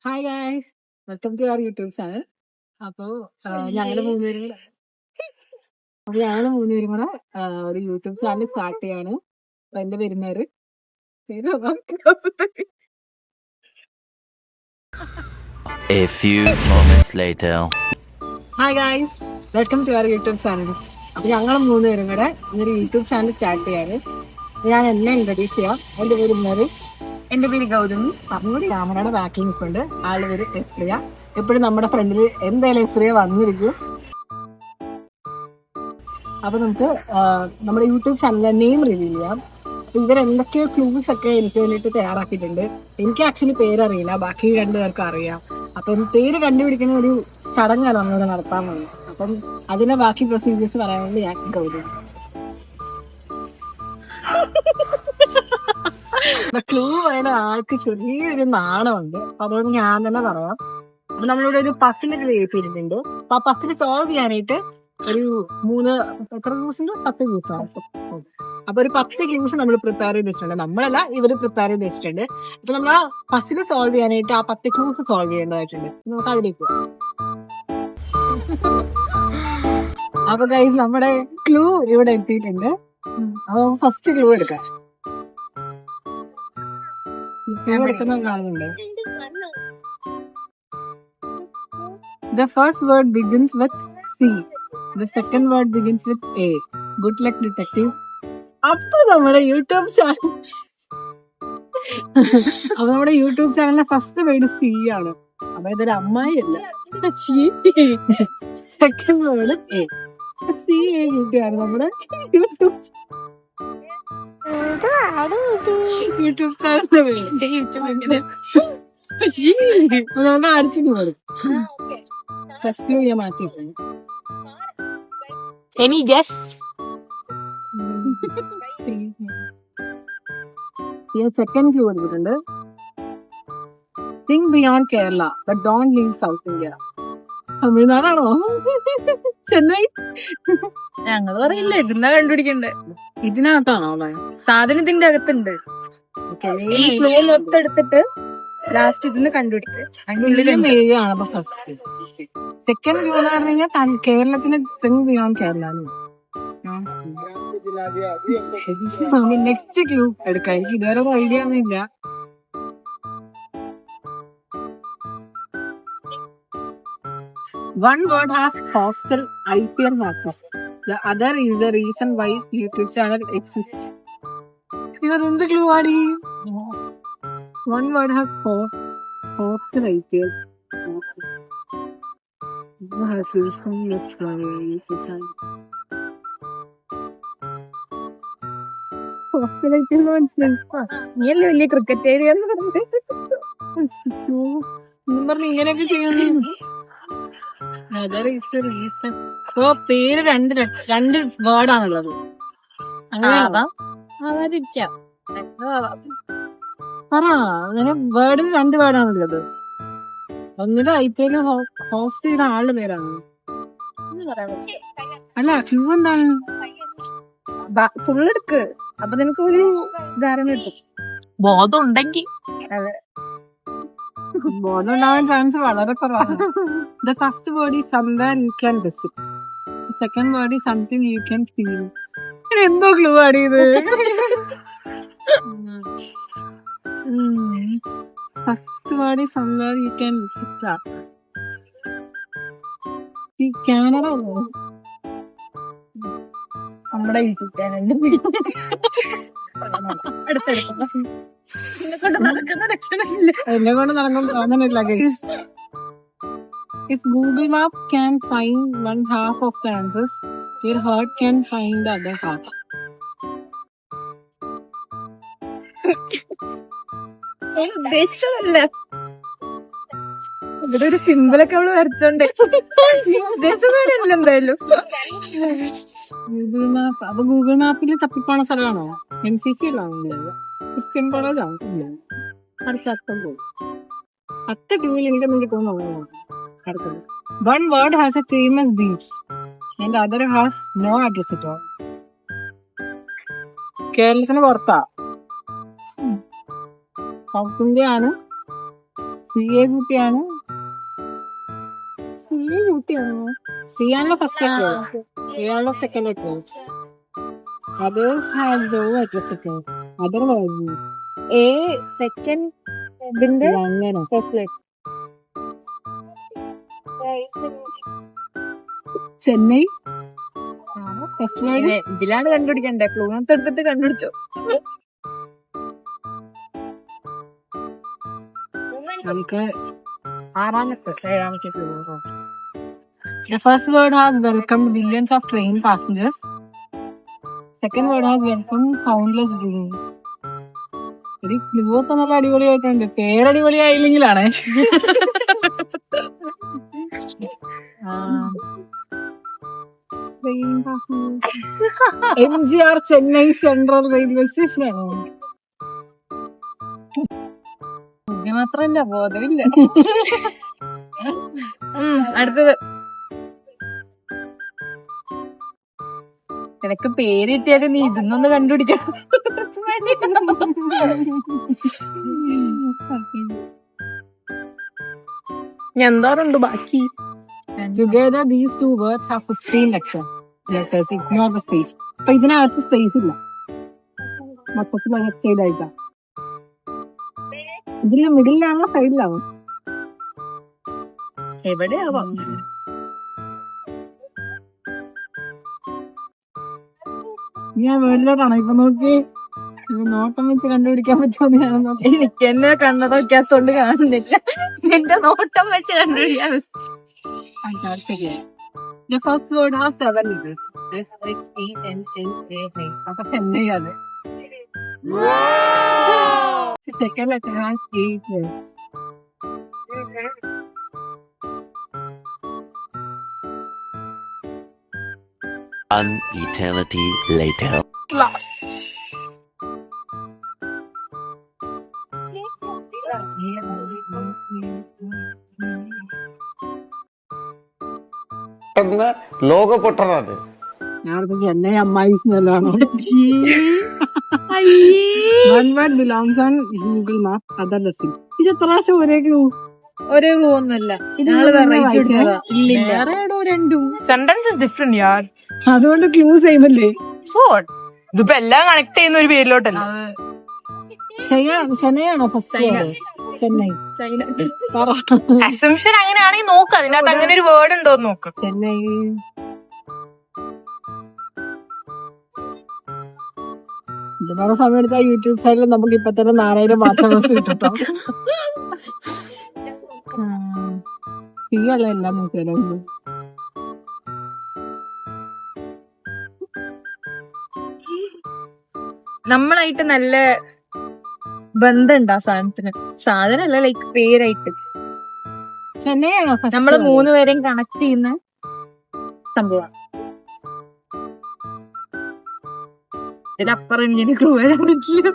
Hi guys, welcome to our YouTube channel. അപ്പോൾ ഞങ്ങള് മൂന്നുപേരും കൂടെ ഒരു യൂട്യൂബ് ചാനൽ സ്റ്റാർട്ട് ചെയ്യാണ്. അപ്പൊ എന്റെ പേര് A few moments later. Hi guys, welcome to our YouTube channel. അപ്പൊ ഞങ്ങൾ മൂന്നുപേരും കൂടെ ഇന്നൊരു യൂട്യൂബ് ചാനൽ സ്റ്റാർട്ട് ചെയ്യാണ്. ഞാൻ എന്നെ ഇൻട്രൊഡ്യൂസ് ചെയ്യാം. എന്റെ പേര് ഗൗതമി. പറഞ്ഞുകൂടി ക്യാമറയുടെ ബാക്കിൽ നിൽക്കുന്നുണ്ട്. ആളുടെ പേര് എഫ്രിയ. എപ്പോഴും നമ്മുടെ ഫ്രണ്ടിൽ എന്തായാലും എഫ്രിയ വന്നിരിക്കും. അപ്പൊ നമുക്ക് നമ്മുടെ യൂട്യൂബ് ചാനലിലെ നെയിം റിവീൽ ചെയ്യാം. ഇവരെന്തൊക്കെയോ ക്ലൂസ് ഒക്കെ എനിക്ക് വേണ്ടിയിട്ട് തയ്യാറാക്കിയിട്ടുണ്ട്. എനിക്ക് ആക്ച്വലി പേരറിയില്ല, ബാക്കി രണ്ടുപേർക്കും അറിയാം. അപ്പം പേര് കണ്ടുപിടിക്കുന്ന ഒരു ചടങ്ങാണ് നമ്മളിവിടെ നടത്താൻ പോകുന്നത്. അപ്പം അതിന്റെ ബാക്കി പ്രൊസീജിയേഴ്സ് പറയാൻ വേണ്ടി ഞാൻ ഗൗതമി. ക്ലൂ പറയുന്ന ആൾക്ക് ചെറിയൊരു നാണമുണ്ട്. അപ്പൊ അതുകൊണ്ട് ഞാൻ തന്നെ പറയാം. അപ്പൊ നമ്മളിവിടെ ഒരു പസിൽ ക്രിയേറ്റ് ചെയ്തിട്ടുണ്ട്. അപ്പൊ ആ പസിൽ സോൾവ് ചെയ്യാനായിട്ട് ഒരു 10 ക്ലൂസാണ്. അപ്പൊ ഒരു 10 ക്ലൂസ് നമ്മൾ പ്രിപ്പയർ ചെയ്ത് വെച്ചിട്ടുണ്ട്. നമ്മളല്ല, ഇവര് പ്രിപ്പയർ ചെയ്ത് വെച്ചിട്ടുണ്ട്. അപ്പൊ നമ്മൾ ആ പസിൽ സോൾവ് ചെയ്യാനായിട്ട് ആ 10 ക്ലൂസ് സോൾവ് ചെയ്യേണ്ടതായിട്ടുണ്ട്. നമുക്ക് അതിലേക്ക് പോവാം. അപ്പൊ ഗൈസ്, നമ്മുടെ ക്ലൂ ഇവിടെ എത്തിയിട്ടുണ്ട്. അപ്പൊ ഫസ്റ്റ് ക്ലൂ എടുക്കാം. The first word begins with C. The second word begins with A. Good luck, detective. അപ്പൊ നമ്മുടെ യൂട്യൂബ് ചാനലിന്റെ ഫസ്റ്റ് വേർഡ് സി ആണ്. അപ്പൊ ഇതൊരു അമ്മായി അല്ല. Second word A. C A കിട്ടിയാണ് നമ്മുടെ യൂട്യൂബ് ചാനലിന്റെ പേര്. നമുക്ക് അടിച്ചു പോലും ഫസ്റ്റ് ഞാൻ മാറ്റിയിട്ടുണ്ട്. Any guess? സെക്കൻഡ് ക്ലൂ കൊടുത്തിട്ടുണ്ട്. Think beyond Kerala but don't leave south India. തമിഴ്നാടാണോ? ചെന്നൈ? ഞങ്ങൾ പറയില്ല, ഇതെന്നാ കണ്ടുപിടിക്കണ്ടേ. ഇതിനകത്താണോ? സാധനം ഇതിന്റെ അകത്തുണ്ട്. ഈ ക്ലൂ മൊത്തം എടുത്തിട്ട് ലാസ്റ്റ് ഇതിന്ന് കണ്ടുപിടിക്കുക. ഫസ്റ്റ് സെക്കൻഡ് ക്ലൂ എന്ന് പറഞ്ഞു കഴിഞ്ഞാൽ കേരളത്തിന് think beyond Kerala. Next clue എടുക്കാം. എനിക്ക് ഇതുവരെ ഒരു ഐഡിയ ഒന്നും ഇല്ല. One word has hostel IPL matches. The other is the reason why YouTube channel exists. ഇതെന്ത് ക്ലൂ ആടി? One word has hostel IPL. നീയല്ലേ വലിയ ക്രിക്കറ്റ് ഏരിയ പറഞ്ഞ് ഇങ്ങനെയൊക്കെ ചെയ്യുന്നു. പേര് രണ്ട് വേർഡാണുള്ളത്. അങ്ങനെ വേർഡിന് 2 വേർഡാണുള്ളത്. ഒന്നിന് IPL ഹോസ്റ്റ് ചെയ്ത ആളുടെ പേരാണ്. അല്ല, ക്ലൂ എന്താണ്? ഫുള്ളെടുക്ക്, അപ്പൊ നിനക്ക് ഒരു ധാരണ കിട്ടും. ബോധം ഉണ്ടെങ്കിൽ. ബോധം ഉണ്ടാവാൻ ചാൻസ് വളരെ കുറവാണ്. The first word is somewhere you can visit. The second word is something you can feel. എന്തോ ക്ലൂ ആണ് ഇത്? First word is somewhere you can visit. ഈ കാനഡ അല്ലേ? നമ്മുടെ യൂട്യൂബ് ചാനലിന്റെ എന്നെ കൊണ്ട് നടക്കും തോന്നുന്നില്ല. If Google Map can find one half of the answers, your heart can find the other half. ഉദ്ദേശിച്ചതല്ല, ഇവിടെ ഒരു സിമ്പിളൊക്കെ അവള് വരച്ചോണ്ടേ ഉദ്ദേശിച്ചതല്ല. എന്തായാലും ഗൂഗിൾ മാപ്പ്. അപ്പൊ ഗൂഗിൾ മാപ്പിൽ തപ്പിപ്പോണ സ്ഥലമാണോ? MCC അല്ലാണോ? ക്രിസ്ത്യൻ കോളേജാണോ? അടുത്ത പോകും. 10 ക്ലൂവിൽ എനിക്കൊന്നും കിട്ടുമെന്നുള്ളതാണ്. അടുത്തത്. One word has a famous beach and the other has no address at all. കേരളത്തിന് പുറത്താ. സൗത്ത് ഇന്ത്യ ആണ്. CA കുട്ടിയാണ്. സി ആണല്ലോ ഫസ്റ്റ് ലെറ്റർ, എ ആണല്ലോ second letter. Others have no address. Otherwise, A second ഇതിന്റെ അങ്ങനെ first letter. Chennai first word. ഇതിലാണ് കണ്ടുപിടിക്കണ്ടേ, clue എടുത്തിട്ട് കണ്ടുപിടിച്ചോ. നമുക്ക് ഏഴാമത്തെ clue. The first word has welcomed millions of train passengers. Second word has welcomed countless dreams. ഒരു clue ഒക്കെ നല്ല അടിപൊളിയായിട്ടുണ്ട്. പേരടിപൊളിയായില്ലെങ്കിലാണ്. MGR Chennai central railway station ആണോ? ഇത് മാത്രല്ല, ബോധമില്ല. അടുത്തത്. നിനക്ക് പേര് കിട്ടിയാലും നീ ഇതൊന്നൊന്ന് കണ്ടുപിടിക്കണം. എന്താറുണ്ട് ബാക്കി? Together these two words have 15 letters. Ignore the space. അപ്പൊ ഇതിനകത്ത് സ്പേസ് ഇല്ല, മൊത്തത്തിൽ അകത്തേതായിട്ടാ. ഇതില് മിഡിലാണോ സൈഡിലാണോ? എവിടെയാവാം. ഞാൻ വേർഡിലോട്ടാണോ ഇപ്പൊ നോക്കി? നോട്ടം വെച്ച് കണ്ടുപിടിക്കാൻ പറ്റുമോ? എനിക്ക് എന്നെ കണ്ണട വയ്ക്കാത്തോണ്ട് കാണുന്നില്ല. നിന്റെ നോട്ടം വെച്ച് കണ്ടുപിടിക്കാൻ. The first word has 7 letters. SHENNA. അപ്പൊ ചെന്നൈ ആണ്. The second letter has 8 words. An eternity later. ലോക പൊട്ടനാണ്. ഞാനത് ചെന്നൈ അമ്മായിസ് നല്ലതാണോ? One word belongs on Google Map. Other lesson. ഇത് എത്ര പ്രാവശ്യം ഒരേ ക്ലൂ? ഒരേ ക്ലൂ ഒന്നുമല്ല. സെന്റൻസ് ഡിഫറെന്റ് യാർ. അതുകൊണ്ട് ക്ലൂ സെയിം അല്ലേ? ഇതിപ്പോ എല്ലാം കണക്ട് ചെയ്യുന്ന ഒരു പേരിലോട്ടല്ല. ചെന്നൈയാണോ ഫസ്റ്റ്? ചെന്നൈ. ചൈന. അസംഷൻ അങ്ങനെയാണെങ്കിൽ നോക്ക്, അതിനകത്ത് അങ്ങനെ ഒരു വേർഡ് ഉണ്ടോ നോക്ക്. ചെന്നൈ. ഇതുപോലെ സമയം എടുത്ത യൂട്യൂബ് ചാനലിൽ നമുക്ക് ഇപ്പൊ തന്നെ 4000 മാത്രം കിട്ടും. ചെയ്യാനുള്ള എല്ലാം നോക്കിയാലോ. നമ്മളായിട്ട് നല്ല ബന്ധമുണ്ട് ആ സാധനത്തിന്. സാധനല്ല, ലൈക്ക് പേരായിട്ട്. ചെന്നൈയാണോ നമ്മള് 3 പേരെയും കണക്ട് ചെയ്യുന്ന സംഭവമാണ്. ഇതിനപ്പുറം ഇങ്ങനെ ക്ലൂ വരാൻ പറ്റില്ല.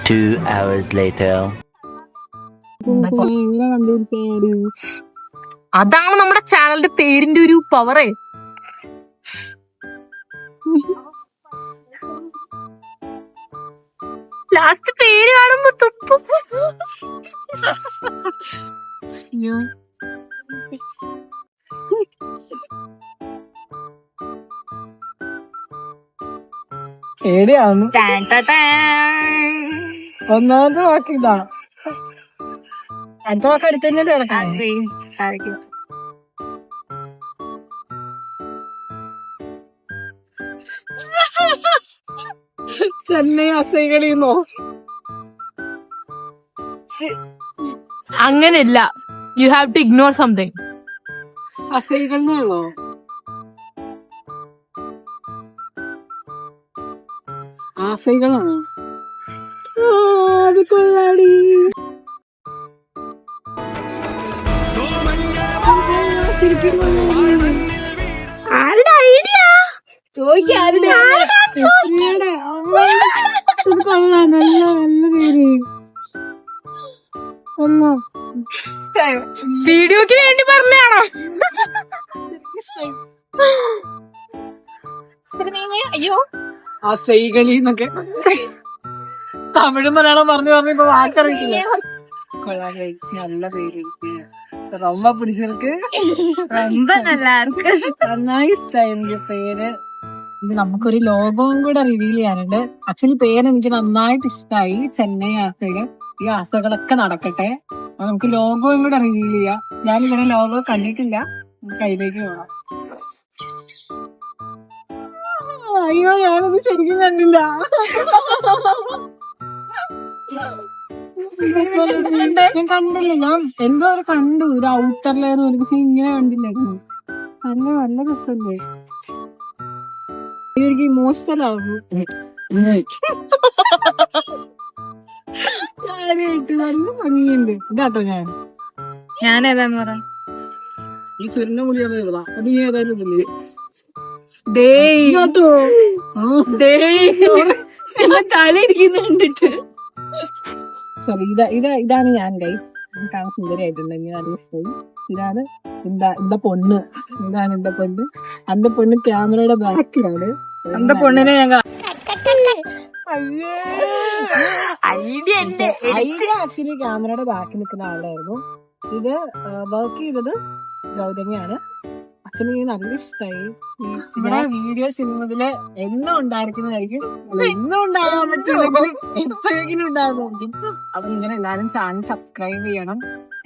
2 hours later. അതാണ് നമ്മുടെ ചാനലിന്റെ പേരിന്റെ ഒരു പവറേ. ലാസ്റ്റ് പേര് കാണുമ്പോ തുപ്പും. പേടിയാവുന്നു. ഒന്നാമത്തെ വാക്ക് ഇതാ, അടുത്ത വാക്ക് അടുത്ത് തന്നെ കിടക്കാം. ചെന്നൈ അസൈകളിന്നോ? അങ്ങനെയല്ല, you have to ignore something. അസൈകൾ എന്നുള്ളോ? ആസൈകളാണോ? അത് കൊള്ളാടി. ശരിക്കും ആരുടെ ഐഡിയ ചോദിക്കാരുടെ കൊള്ളാം. നല്ല നല്ല പേര്. ഒന്നോ വീഡിയോക്ക് വേണ്ടി പറഞ്ഞാണോ? അയ്യോ, ആ സൈകളി എന്നൊക്കെ തമിഴ് മലയാളം പറഞ്ഞു പറഞ്ഞു ഇപ്പൊ വാക്കറിയില്ല. കൊള്ളാം guys. നല്ല പേര് ரொம்ப പിടിച്ചിருக்கு ரொம்ப நல்லா இருக்கு. നന്നായി ഇഷ്ടമായി എനിക്ക് പേര്. ഇത് നമുക്കൊരു ലോഗോവും കൂടെ റിവീൽ ചെയ്യാനുണ്ട്. ആക്ച്വലി പേര് എനിക്ക് നന്നായിട്ട് ഇഷ്ടമായി. ചെന്നൈ ആസയില് ഈ ആസകളൊക്കെ നടക്കട്ടെ. അപ്പൊ നമുക്ക് ലോഗോയും കൂടെ റിവീൽ ചെയ്യാം. ഞാൻ ഇങ്ങനെ ലോഗോ കണ്ടിട്ടില്ല. കയ്യിലേക്ക് പോകാം. അയ്യോ ഞാനത് ശരിക്കും കണ്ടില്ല. ഞാൻ കണ്ടില്ല. ഞാൻ എന്തോ ഒരു കണ്ടു ഒരു ഔട്ടർ ലെയർ പക്ഷെ ഇങ്ങനെ കണ്ടില്ലായിരുന്നു. നല്ല രസമല്ലേ? എനിക്ക് ഇമോഷണൽ ആവുന്നു കാര്യമായിട്ട്. നല്ല ഭംഗിയുണ്ട്. ഇതാട്ടോ ഞാൻ ഏതാന്ന് പറ. ഈ ചുരുണ്ട മുടിയാണ് ഇതാ. അത് നീ ഏതായാലും ഇല്ലേ തല ഇരിക്കുന്ന കണ്ടിട്ട്. സോറി ഇതാണ് ഞാൻ ഗൈസ്. കാണാൻ സുന്ദരിയായിട്ടുണ്ട്. എനിക്ക് നല്ല ഇഷ്ടമായി. ഇതാണ് இந்த പൊണ്ണ്. ഇതാണ് இந்த പൊണ്ണ്. அந்த പൊണ്ണ് ക്യാമറയുടെ ബാക്കിലാണ്. அந்த പൊണ്ണിനെ ഞാൻ ഐഡിയ ആക്ച്വലി ക്യാമറയുടെ ബാക്കിൽ നിൽക്കുന്ന ആളായിരുന്നു. ഇത് വർക്ക് ചെയ്തത് ഗൗതമിയാണ്. അച്ഛന് നല്ല ഇഷ്ടമായി. ഇവിടെ വീഡിയോ സിനിമയില് എന്നും ഉണ്ടായിരിക്കുന്നതായിരിക്കും. എന്നും ഉണ്ടാകാൻ പറ്റില്ലെങ്കിലും എപ്പോഴെങ്കിലും ഉണ്ടാകും. അപ്പൊ ഇങ്ങനെ എല്ലാരും ചാനൽ സബ്സ്ക്രൈബ് ചെയ്യണം.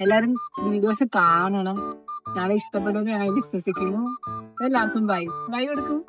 എല്ലാരും വീഡിയോസ് കാണണം. ഞാൻ ഇഷ്ടപ്പെടുമെന്ന് ഞാൻ വിശ്വസിക്കുന്നു. എല്ലാവർക്കും ബൈ കൊടുക്കും.